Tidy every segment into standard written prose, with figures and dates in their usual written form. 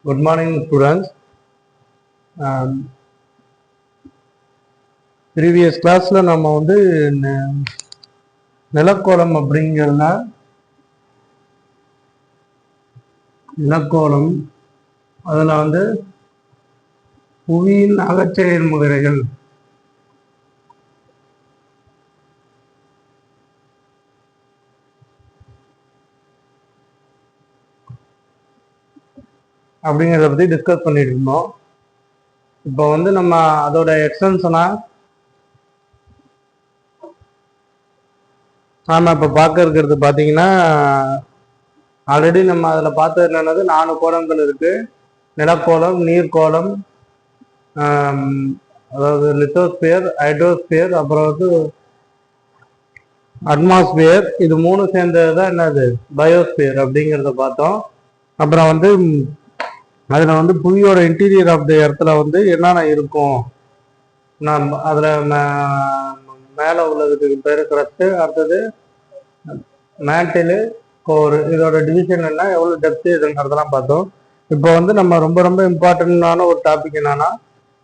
Good morning, students. Previous classல நம்ம வந்து நிலக்கோலம் அப்படிங்கிறதுனா நிலக்கோலம் அதில் வந்து புவியின் அகச்செயல் முறைகள் அப்படிங்கிறத பற்றி டிஸ்கஸ் பண்ணிட்டு இருந்தோம். இப்போ வந்து நம்ம அதோட எக்ஸ்டென்ஷனா நாம இப்போ பார்க்க இருக்கிறது பார்த்தீங்கன்னா, ஆல்ரெடி நம்ம அதில் பார்த்தது என்னன்னது 4 கோலங்கள் இருக்கு. நிலக்கோலம், நீர்க்கோளம், அதாவது லித்தோஸ்பியர், ஹைட்ரோஸ்பியர், அப்புறம் வந்து அட்மாஸ்பியர். இது 3 சேர்ந்தது தான் என்னது பயோஸ்பியர் அப்படிங்கிறத பார்த்தோம். அப்புறம் வந்து அதில் வந்து புவியோட இன்டீரியர் ஆஃப் த இடத்துல வந்து என்னென்ன இருக்கும், நான் அதில் மேலே உள்ளதுக்கு பேர் கிரஸ்ட்டு, அடுத்தது மேண்டிலு, கோர், இதோட டிவிஷன் என்ன, எவ்வளோ டெப்த்து, இதுங்கிறதெல்லாம் பார்த்தோம். இப்போ வந்து நம்ம ரொம்ப ரொம்ப இம்பார்ட்டண்டான ஒரு டாபிக் என்னன்னா,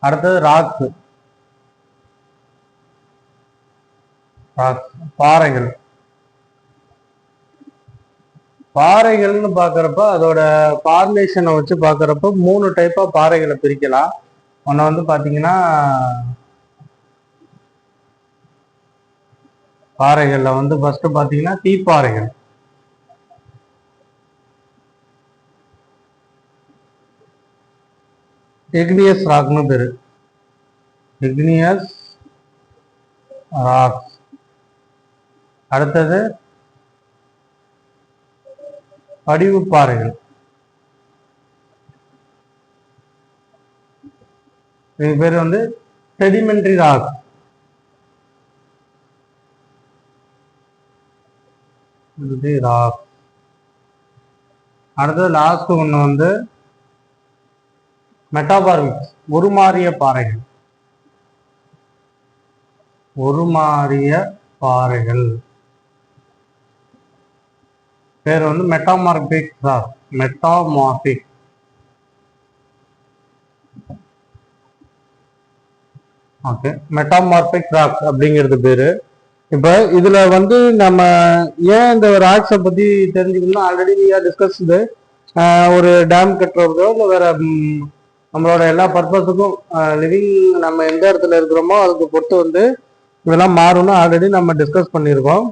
அடுத்தது ராக்ஸ், பாறைகள். பாறைகள்னு பார்க்குறப்ப அதோட ஃபார்மேஷனை வச்சு பார்க்குறப்ப 3 டைப்பாக பாறைகளை பிரிக்கலாம். ஒன்று வந்து பார்த்தீங்கன்னா, பாறைகளில் வந்து ஃபர்ஸ்ட் பார்த்தீங்கன்னா தீப்பாறைகள். இக்னியஸ் ராக்னு பேரு, இக்னியஸ் ராக்ஸ். அடுத்தது படிவு பாறைகள். இது பேர் வந்து செடிமெண்ட்ரி ராக். ராக். அடுத்தது லாஸ்ட் ஒன்று வந்து மெட்டாபார்மிக்ஸ், உருமாறிய பாறைகள். உருமாறிய பாறைகள் பேர் வந்து metamorphic rock. Metamorphic. Okay, metamorphic rock அப்படிங்கிறது பேரு. இப்போ இதுல வந்து நம்ம ஏன் இந்த ராக்ஸை பத்தி தெரிஞ்சுக்கணும்னா, ஆல்ரெடி டிஸ்கஸ்டு ஒரு டேம் கட்டுறதோ இல்லை வேற நம்மளோட எல்லா பர்பஸுக்கும் லிவிங் நம்ம எந்த இடத்துல இருக்கிறோமோ அதுக்கு பொறுத்து வந்து இதெல்லாம் மாறும்னு ஆல்ரெடி நம்ம டிஸ்கஸ் பண்ணியிருக்கோம்.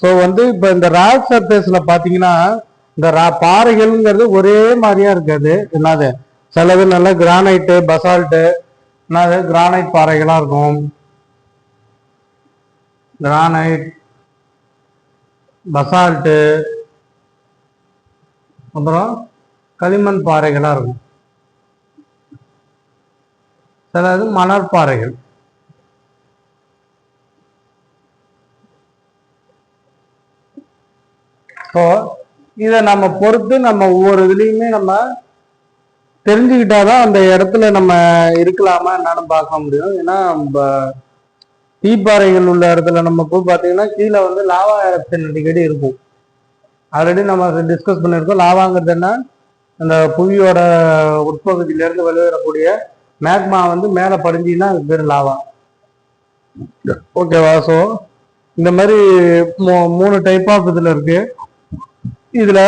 ஸோ வந்து இப்போ இந்த ராக் சர்ஃபேஸ்ல பார்த்தீங்கன்னா இந்த பாறைகள்ங்கிறது ஒரே மாதிரியா இருக்காது. என்னது சிலது நல்ல கிரானைட்டு, பசால்ட்டு, என்னது கிரானைட் பாறைகளாக இருக்கும். கிரானைட், பசால்ட்டு, அப்புறம் களிமண் பாறைகளாக இருக்கும். சிலது மணற்பாறைகள். ஸோ இதை நம்ம பொறுத்து நம்ம ஒவ்வொரு இதுலேயுமே நம்ம தெரிஞ்சுக்கிட்டாதான் அந்த இடத்துல நம்ம இருக்கலாமா என்னன்னு பார்க்க முடியும். ஏன்னா தீப்பாறைகள் உள்ள இடத்துல நம்ம போய் பார்த்தீங்கன்னா கீழே வந்து லாவா எரப்ஷன் அடிக்கடி இருக்கும். ஆல்ரெடி நம்ம டிஸ்கஸ் பண்ணியிருக்கோம். லாவாங்கிறது என்ன, அந்த புவியோட உட்பகுதியிலேருந்து வெளியேறக்கூடிய மேக்மா வந்து மேலே படிஞ்சின்னா அது பேர் லாவா. ஓகேவா? ஸோ இந்த மாதிரி 3 டைப் ஆஃப் இதில் இருக்கு. இதுல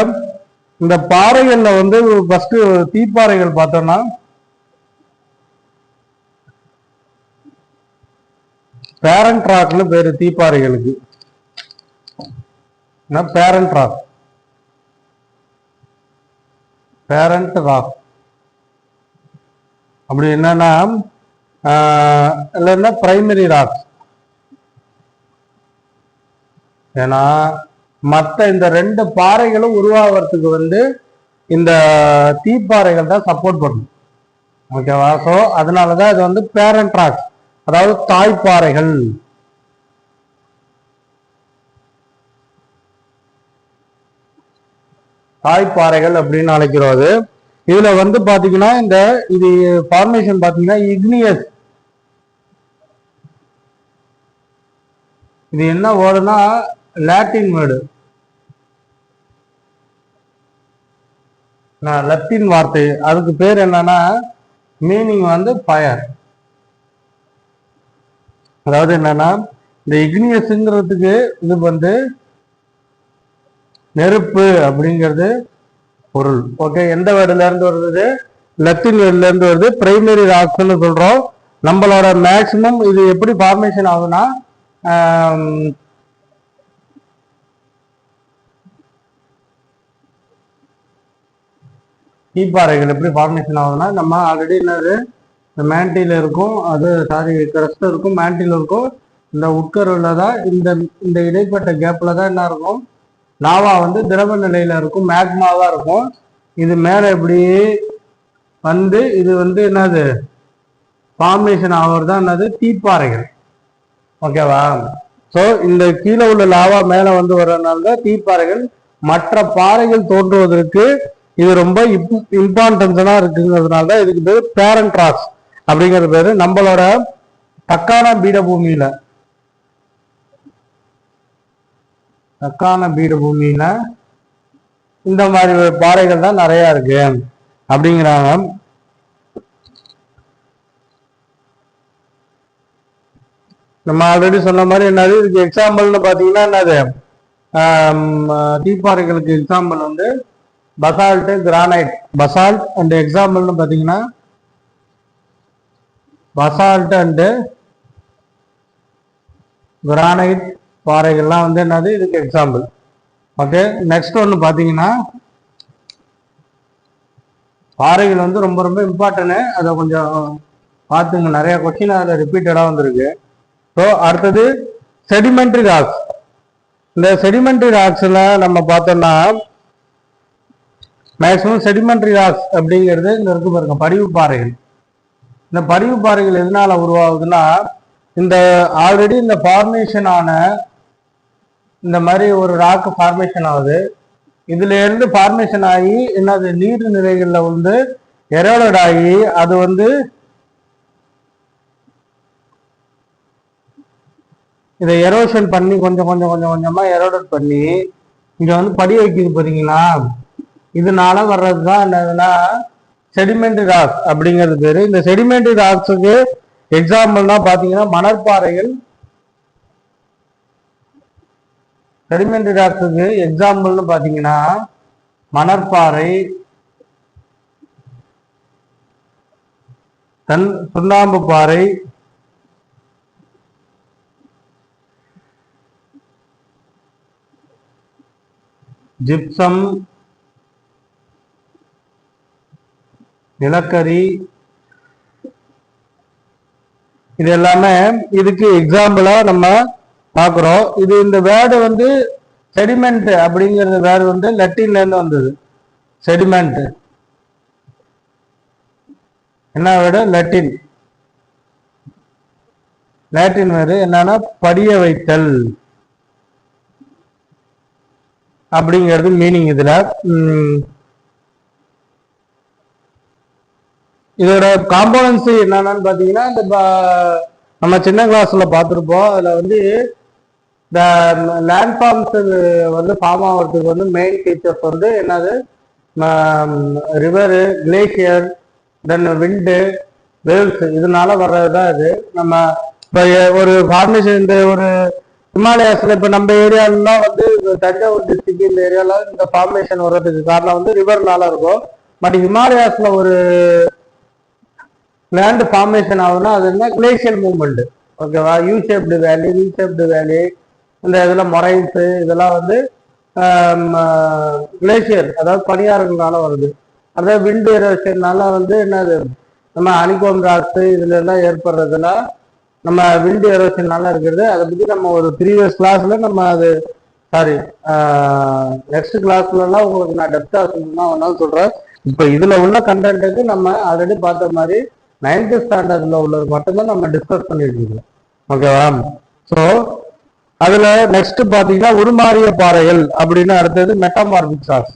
இந்த பாறைகள்ல வந்து ஃபர்ஸ்ட் தீப்பாறைகள் பார்த்தோம்னா பேரண்ட் ராக்னு பேரு தீப்பாறைகளுக்கு. பேரண்ட் ராக், பேரண்ட் ராக் அப்படி என்னன்னா இல்லைன்னா பிரைமரி ராக். ஏன்னா மற்ற இந்த 2 பாறைகளும் உருவாகிறதுக்கு வந்து இந்த தீப்பாறைகள் தான் சப்போர்ட் பண்ணும். ஓகேவா? ஸோ அதனாலதான் இது வந்து பேரண்ட் ராக், அதாவது தாய்ப்பாறைகள். தாய்ப்பாறைகள் அப்படின்னு அழைக்கிறோம். இதுல வந்து பாத்தீங்கன்னா இந்த இது ஃபார்மேஷன் பாத்தீங்கன்னா இக்னியஸ். இது என்ன வேர்டுனா லாட்டின் வேர்டு. லத்தீன் வார்த்தை, அதுக்கு பேர் என்னன்னா மீனிங் வந்து ஃபயர். அதாவது என்னன்னா இந்த இக்னியஸ்ங்கிறதுக்கு இது வந்து நெருப்பு அப்படிங்கிறது பொருள். ஓகே, எந்த வேர்டுல இருந்து வருது? லத்தீன் வேர்டுல இருந்து வருது. பிரைமரி ராக்ஸ்ன்னு சொல்றோம். நம்மளோட மேக்சிமம் இது எப்படி ஃபார்மேஷன் ஆகுதுன்னா தீப்பாறைகள் எப்படி ஃபார்மேஷன் ஆகுதுன்னா, நம்ம ஆல்ரெடி என்னது இந்த மேண்டில இருக்கும், அது சாரி கிரஸ்ட் இருக்கும், மேண்டில இருக்கும். இந்த உட்கருவில் தான் இந்த இந்த இடைப்பட்ட கேப்ல தான் என்ன இருக்கும், லாவா வந்து திரவ நிலையில இருக்கும், மேக்மாவா இருக்கும். இது மேல இப்படி வந்து இது வந்து என்னது ஃபார்மேஷன் ஆகிறது தான் என்னது தீப்பாறைகள். ஓகேவா? ஸோ இந்த கீழே உள்ள லாவா மேல வந்து வர்றதுனால தான் தீப்பாறைகள். மற்ற பாறைகள் தோன்றுவதற்கு இது ரொம்ப இம்பார்ட்டன்ஸா இருக்குங்கிறதுனால தான் இதுக்கு பேர் பேரண்ட் ராக்ஸ் அப்படிங்கிற பேரு. நம்மளோட தக்கான பீடபூமியில இந்த மாதிரி பாறைகள் தான் நிறைய இருக்கு அப்படிங்கிறாங்க. நம்ம ஆல்ரெடி சொன்ன மாதிரி என்னது இதுக்கு எக்ஸாம்பிள்னு பாத்தீங்கன்னா என்னது தீப்பாறைகளுக்கு எக்ஸாம்பிள் வந்து பசால்ட், கிரானைட். பசால்ட் அண்ட் எக்ஸாம்பிள்னு பாத்தீங்கன்னா பசால்ட் அண்ட் கிரானைட் பாறைகள்லாம் வந்து என்னது இதுக்கு எக்ஸாம்பிள். ஓகே, நெக்ஸ்ட் ஒன்று பார்த்தீங்கன்னா பாறைகள் வந்து ரொம்ப ரொம்ப இம்பார்ட்டன்ட். அதை கொஞ்சம் பார்த்துங்க, நிறைய கொஸ்டின் அதில் ரிப்பீட்டடாக வந்திருக்கு. ஸோ அடுத்தது செடிமெண்ட்ரி ராக்ஸ். இந்த செடிமெண்ட்ரி ராக்ஸில் நம்ம பார்த்தோம்னா மேக்சிமம் செடிமெண்ட்ரி ராக்ஸ் அப்படிங்கிறது இந்த இருக்கு பாருங்க, படிவு பாறைகள். இந்த படிவு பாறைகள் எதனால உருவாகுதுன்னா, இந்த ஆல்ரெடி இந்த ஃபார்மேஷன் ஆன இந்த மாதிரி ஒரு ராக் ஃபார்மேஷன் ஆகுது. இதுல இருந்து ஃபார்மேஷன் ஆகி என்னது நீர் நிலைகள்ல வந்து எரோடட் ஆகி அது வந்து இதை எரோஷன் பண்ணி கொஞ்சம் கொஞ்சம் கொஞ்சம் கொஞ்சமா எரோடட் பண்ணி இங்க வந்து படி வைக்குது பாத்தீங்களா. இதனால வர்றதுதான் என்னதுன்னா செடிமெண்ட்ரி ராக்ஸ் அப்படிங்கிறது பேரு. இந்த செடிமெண்ட்ரி ராக்ஸுக்கு எக்ஸாம்பிள்னா பாத்தீங்கன்னா மணற்பாறைகள். செடிமெண்ட்ரி ராக்ஸுக்கு எக்ஸாம்பிள்னு பாத்தீங்கன்னா மணற்பாறை, சுண்ணாம்பு பாறை, ஜிப்சம், நிலக்கரி, இது எல்லாமே இதுக்கு எக்ஸாம்பிளா நம்ம பாக்குறோம். இது இந்த வேர்டு வந்து செடிமெண்ட் அப்படிங்கிறது வேர்டு வந்து லத்தீன்ல இருந்து வந்தது. செடிமெண்ட் என்ன வேர்டு? லத்தீன். லாட்டின் வேர்டு என்னன்னா படிய வைத்தல் அப்படிங்கிறது மீனிங். இதுல இதோட காம்போனன்ஸ் என்னன்னு பாத்தீங்கன்னா இந்த நம்ம சின்ன கிளாஸ்ல பார்த்துருப்போம். அதுல வந்து இந்த லேண்ட் ஃபார்ம்ஸ் வந்து ஃபார்ம் ஆகிறதுக்கு வந்து மெயின் ஃபீச்சர்ஸ் வந்து என்னது, ரிவரு, கிளேசியர், தென் விண்டு, வேவ்ஸ், இதனால வர்றதுதான் இது. நம்ம இப்போ ஒரு ஃபார்மேஷன் இந்த ஒரு ஹிமாலயாஸ்ல இப்போ நம்ம ஏரியாலாம் வந்து தஞ்சாவூர் டிஸ்ட்ரிக்ட் இந்த ஏரியால இந்த ஃபார்மேஷன் வர்றதுக்கு காரணம் வந்து ரிவர்னால இருக்கும். பட் ஹிமாலயாஸ்ல ஒரு லேண்ட் ஃபார்மேஷன் ஆகுதுன்னா அது என்ன, கிளேசியல் மூவ்மெண்ட். ஓகேவா? யூ ஷேப்டு வேலி, வி ஷேப்டு வேலி, இந்த இதெல்லாம் மொரைன்ஸ், இதெல்லாம் வந்து கிளேசியர் அதாவது பனியாறுகளால வருது. அதாவது விண்ட் எரோஷன்னால வந்து என்னது, நம்ம அனிகோம் ராக்ஸ் இதுல எல்லாம் ஏற்படுறதுல நம்ம விண்ட் எரோஷன்னால இருக்கிறது. அதை பத்தி நம்ம ஒரு ப்ரீவியஸ் கிளாஸ்ல நம்ம அது சாரி நெக்ஸ்ட் கிளாஸ்லாம் உங்களுக்கு நான் டெப்தா சொல்லணும்னா ஒன்னாலும் சொல்றேன். இப்போ இதுல உள்ள கண்டென்ட்டுக்கு நம்ம ஆல்ரெடி பார்த்த மாதிரி 9th ஸ்டாண்டர்ட்ல உள்ளது மட்டும்தான் நம்ம டிஸ்கஸ் பண்ணிட்டு இருக்கோம். ஓகேவா? ஸோ அதுல நெக்ஸ்ட் பாத்தீங்கன்னா உருமாறிய பாறைகள் அப்படின்னு அடுத்தது மெட்டாமார்பிக் ராக்ஸ்.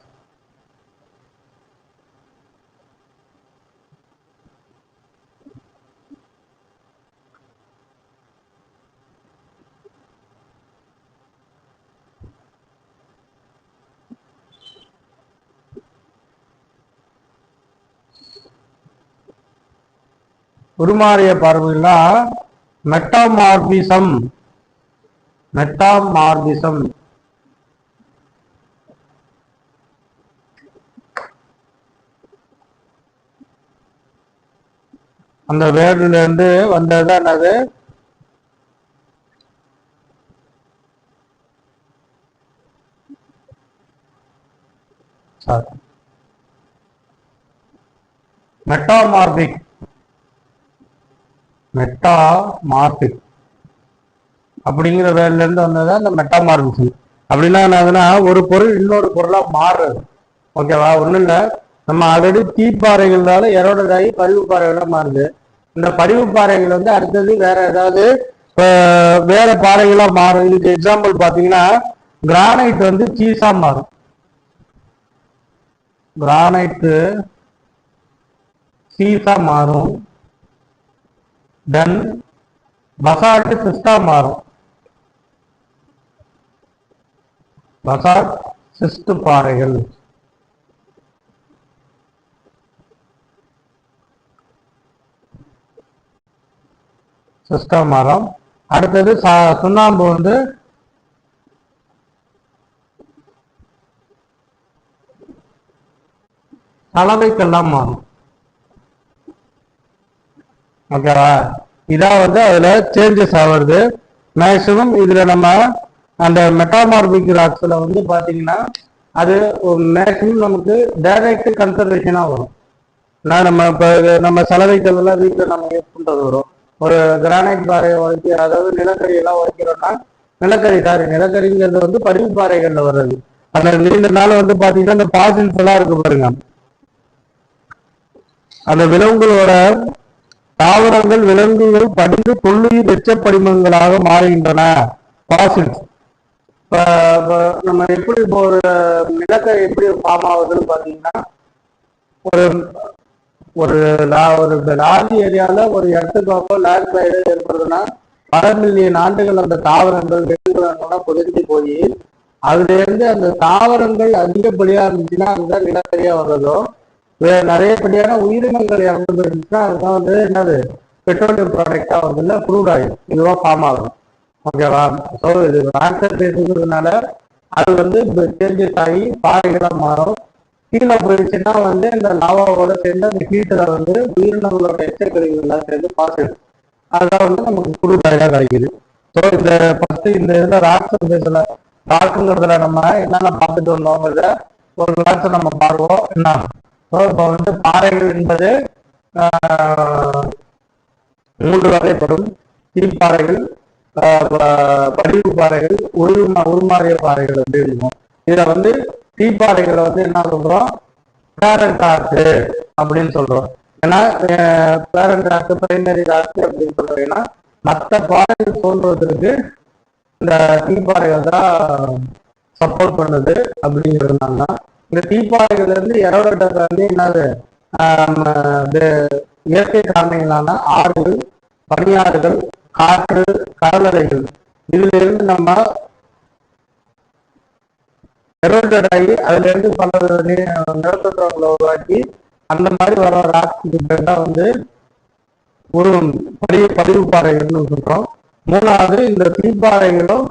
உருமாறிய பாறைகள்லாம் மெட்டாமார்பிசம். மெட்டாமார்பிசம் அந்த வேர்டுல இருந்து வந்ததுதான் என்னது? மெட்டாமார்பிக். மெட்டாமார்பிக் அப்படிங்கிற வேர்டுல இருந்து வந்ததுதான் இந்த மெட்டாமார்பிசம். அப்படின்னா என்னதுன்னா ஒரு பொருள் இன்னொரு பொருளா மாறுறது. ஓகேவா? ஒண்ணும் இல்லை, நம்ம ஆல்ரெடி தீப்பாறைகள்னால எரோடட் ஆகி பதிவு பாறைகளா மாறுது. இந்த பதிவு பாறைகள் வந்து அடுத்தது வேற ஏதாவது வேற பாறைகளா மாறும். இதுக்கு எக்ஸாம்பிள் பாத்தீங்கன்னா கிரானைட் வந்து சீஸா மாறும். கிரானைட் சீஸா மாறும். தென் பசால்ட் சிஸ்டா மாறும். பசால்ட் சிஸ்ட் பாறைகள். சிஸ்டம் மரம். அடுத்தது சுண்ணாம்பு வந்து சலவைக்கெல்லாம் மாறும். ஓகேவா? இதான் வந்து அதுல சேஞ்சஸ் ஆகுறது. மேக்சிமம் இதுல நம்ம அந்த மெட்டாமார்பிக் ராக்ஸ்ல வந்து பாத்தீங்கன்னா அது மேக்சிமம் நமக்கு டைரக்ட் கன்சர்வேஷனா வரும். நம்ம இப்ப நம்ம சலவைக்கல் எல்லாம் வீட்டுல நம்ம யூஸ் பண்றது வரும். ஒரு கிரானைட் பாறையை உடைச்சி, அதாவது நிலக்கரி எல்லாம் உடைக்கிறோம்னா நிலக்கரிங்கிறது வந்து பதிவு பாறைகள்ல வர்றது. அந்த நீண்ட நாள் வந்து பாத்தீங்கன்னா இந்த பாசில்ஸ் எல்லாம் இருக்கு பாருங்க, அந்த விலங்குகளோட தாவரங்கள் விலங்குகள் படிந்து தொல்லுயிர் எச்ச படிமங்களாக மாறுகின்றன. பாசில்ஸ். நம்ம எப்படி இப்போ ஒரு நிலக்கரி எப்படி ஃபார்ம் ஆகுதுன்னு பாத்தீங்கன்னா ஒரு ஒரு லார்ஜ் ஏரியால ஒரு இடத்துக்கு லேண்ட் ஸ்லைடு ஏற்படுதுன்னா பல மில்லியன் ஆண்டுகள் அந்த தாவரங்கள் விலங்குகளெல்லாம் புதைஞ்சு போய் அதுல இருந்து அந்த தாவரங்கள் அதிகப்படியா இருந்துச்சுன்னா அதுதான் நிலக்கரியா வர்றதோ, நிறையப்படியான உயிரினங்கள் இறந்து இருந்துச்சுன்னா அதுதான் வந்து என்னது பெட்ரோலியம் ப்ராடக்டா வருதுல்ல, க்ரூட் ஆயில். இதுவா ஃபார்ம் ஆகும். ஓகேவா? ஸோ இது ஆன்சர் பேசுறதுனால அது வந்து சேஞ்சஸ் ஆகி பாறைகளா மாறும். கீழே போயிடுச்சுன்னா வந்து இந்த லாவாவோட சேர்ந்து அந்த ஹீட்டில் வந்து உயிரினங்களோட எச்சக்கழிவுகள் எல்லாம் சேர்ந்து பாசிடும். அதுதான் வந்து நமக்கு க்ரூட் ஆயிலா கிடைக்குது. ஸோ இந்த ஃபர்ஸ்ட் இந்த இதில் ராக் சர்ஃபேஸ்ல ராக்குங்கிறதுல நம்ம என்னென்ன பார்த்துட்டு வந்தோங்கிறத ஒரு கிளாஸ் நம்ம பார்ப்போம். என்ன ஸோ இப்போ வந்து பாறைகள் என்பது 3 வகைப்படும். தீப்பாறைகள், படிவு பாறைகள், உருமாறிய பாறைகள் அப்படி இருக்கும். இதுல வந்து தீப்பாறைகளை வந்து என்ன சொல்றோம்? பேரண்ட் ராக் அப்படின்னு சொல்றோம். ஏன்னா பேரண்ட் ராக், பிரைமரி ராக் அப்படின்னு சொல்றீங்கன்னா மற்ற பாறைகள் தோன்றுவதற்கு இந்த தீப்பாறைகள் தான் சப்போர்ட் பண்ணுது அப்படிங்கிறதுனால இந்த தீப்பாறைகள்ல இருந்து எரோடேட்டர் வந்து என்னது இயற்கை காரணங்களான ஆறுகள், பனியாறுகள், காற்று, கடலலைகள், இதுல இருந்து நம்ம எரோடேட் ஆகி அதுல இருந்து பல நிலத்தோற்றங்களை உருவாக்கி அந்த மாதிரி வர ராக்ஸுக்கு பேர் தான் வந்து ஒரு பதிவு பாறைகள்னு சொல்றோம். 3வது இந்த தீப்பாறைகளும்